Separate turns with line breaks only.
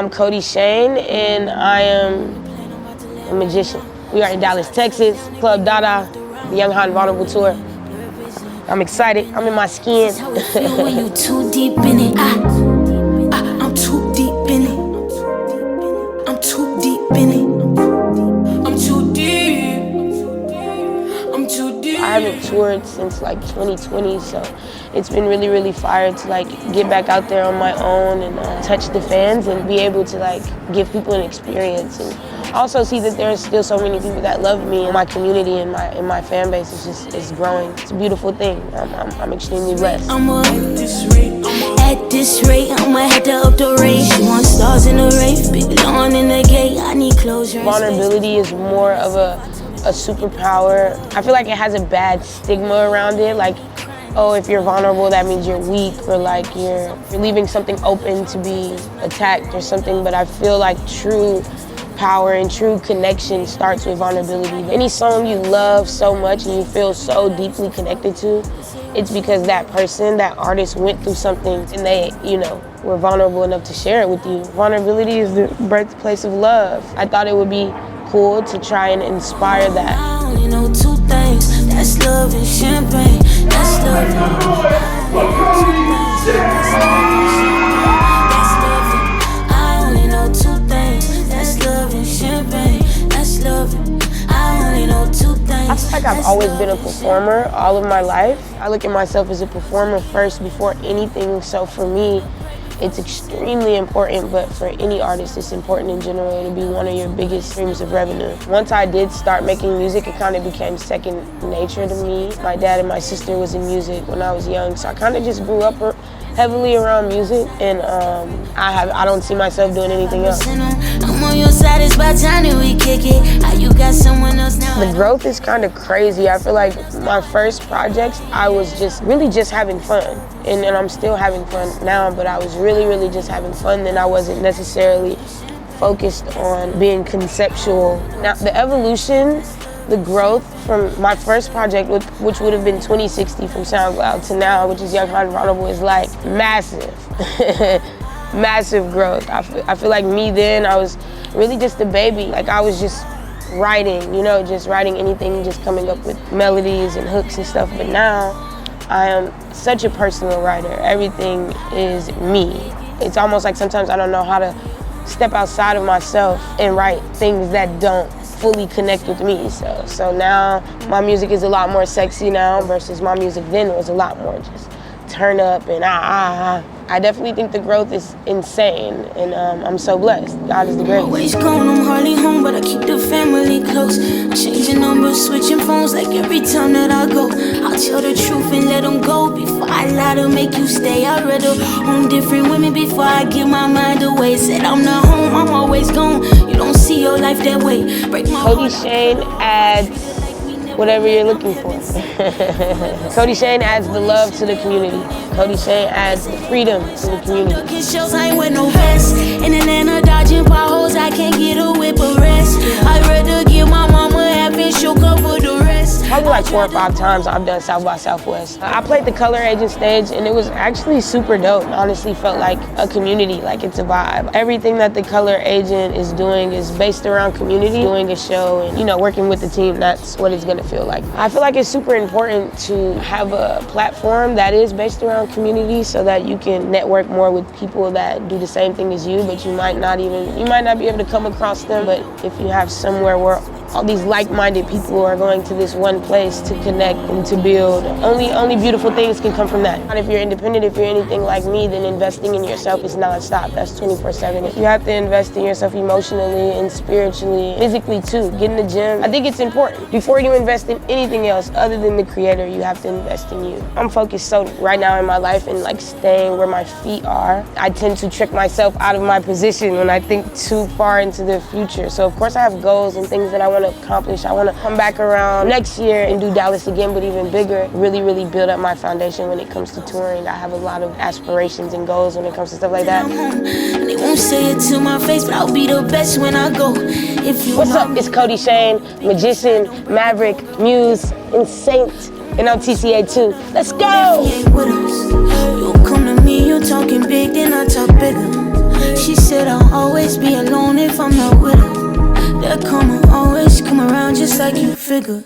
I'm Kodie Shane, and I am a magician. We are in Dallas, Texas, Club Dada, the Young, Hot, and Vulnerable tour. I'm excited. I'm in my skin.
When you too deep in it, I'm too deep in it. I'm too deep in it. I'm too deep. I'm too deep.
I haven't toured since like 2020, so it's been really, really fire to like get back out there on my own and touch the fans and be able to like give people an experience, and also see that there's still so many people that love me, and my community and my fan base is growing. It's a beautiful thing. I'm extremely blessed.
At this rate, I'ma head to up the race. She wants stars in the race, big lawn in the gate. I need closure.
Vulnerability is more of a superpower. I feel like it has a bad stigma around it, like, oh, if you're vulnerable, that means you're weak, or like you're leaving something open to be attacked or something. But I feel like true power and true connection starts with vulnerability. Any song you love so much and you feel so deeply connected to, it's because that person, that artist went through something and they, were vulnerable enough to share it with you. Vulnerability is the birthplace of love. I thought it would be cool to try and inspire that.
I only know two things, that's love and champagne. That's love and I only know two things, that's love and champagne. That's love. I only know two things.
I feel like I've always been a performer all of my life. I look at myself as a performer first before anything, so for me, it's extremely important, but for any artist, it's important in general to be one of your biggest streams of revenue. Once I did start making music, it kind of became second nature to me. My dad and my sister was in music when I was young, so I kind of just grew up heavily around music, and I don't see myself doing anything else.
I'm on your side, it's about time that we kick it. How you got someone else now?
The growth is kind of crazy. I feel like my first projects, I was really just having fun. And I'm still having fun now, but I was really just having fun. Then I wasn't necessarily focused on being conceptual. Now, the evolution, the growth from my first project, which would have been 2060 from SoundCloud, to now, which is Young, Hot, and Vulnerable, is like massive. Massive growth. I feel like me then, I was really just a baby. Like I was just writing, just writing anything, just coming up with melodies and hooks and stuff. But now I am such a personal writer. Everything is me. It's almost like sometimes I don't know how to step outside of myself and write things that don't fully connect with me. So now my music is a lot more sexy now versus my music then was a lot more just turn up and I definitely think the growth is insane, and I'm so blessed. God is the greatest.
Always gone, I'm hardly home, but I keep the family close. Changing numbers, switching phones, like every time that I go. I'll tell the truth and let them go before I lie to make you stay. I'd rather own different women before I give my mind away. Said I'm not home, I'm always gone. You don't see your life that way. Break my
Kodie Shane adds whatever you're looking for. Kodie Shane adds the love to the community. Kodie Shane adds the freedom to the community.
Shows I ain't with no vest. In Atlanta dodging potholes, I can't get a whip or rest. I'd rather give my mama happy, she'll cover the rest.
Probably like 4 or 5 times I've done South by Southwest. I played the Color Agent stage, and it was actually super dope. Honestly felt like a community, like it's a vibe. Everything that the Color Agent is doing is based around community, doing a show and working with the team. That's what it's gonna feel like. I feel like it's super important to have a platform that is based around community so that you can network more with people that do the same thing as you, but you might not be able to come across them. But if you have somewhere where all these like-minded people are going to this one place to connect and to build, only beautiful things can come from that. And if you're independent, if you're anything like me, then investing in yourself is non-stop. That's 24/7. You have to invest in yourself emotionally and spiritually, physically too. Get in the gym. I think it's important. Before you invest in anything else other than the creator, you have to invest in you. I'm focused so right now in my life and like staying where my feet are. I tend to trick myself out of my position when I think too far into the future. So of course I have goals and things that I want to accomplish. I want to come back around next year and do Dallas again, but even bigger. Really build up my foundation when it comes to touring. I have a lot of aspirations and goals when it comes to stuff like that.
They won't say it to my face, but I'll be the best when I go.
What's up? It's Kodie Shane, magician, maverick, muse, and saint. And I'm TCA too. Let's go!
You come to me, you talking big, then I talk bigger. She said I'll always be alone if I'm not with her. That karma always come around just like you figured.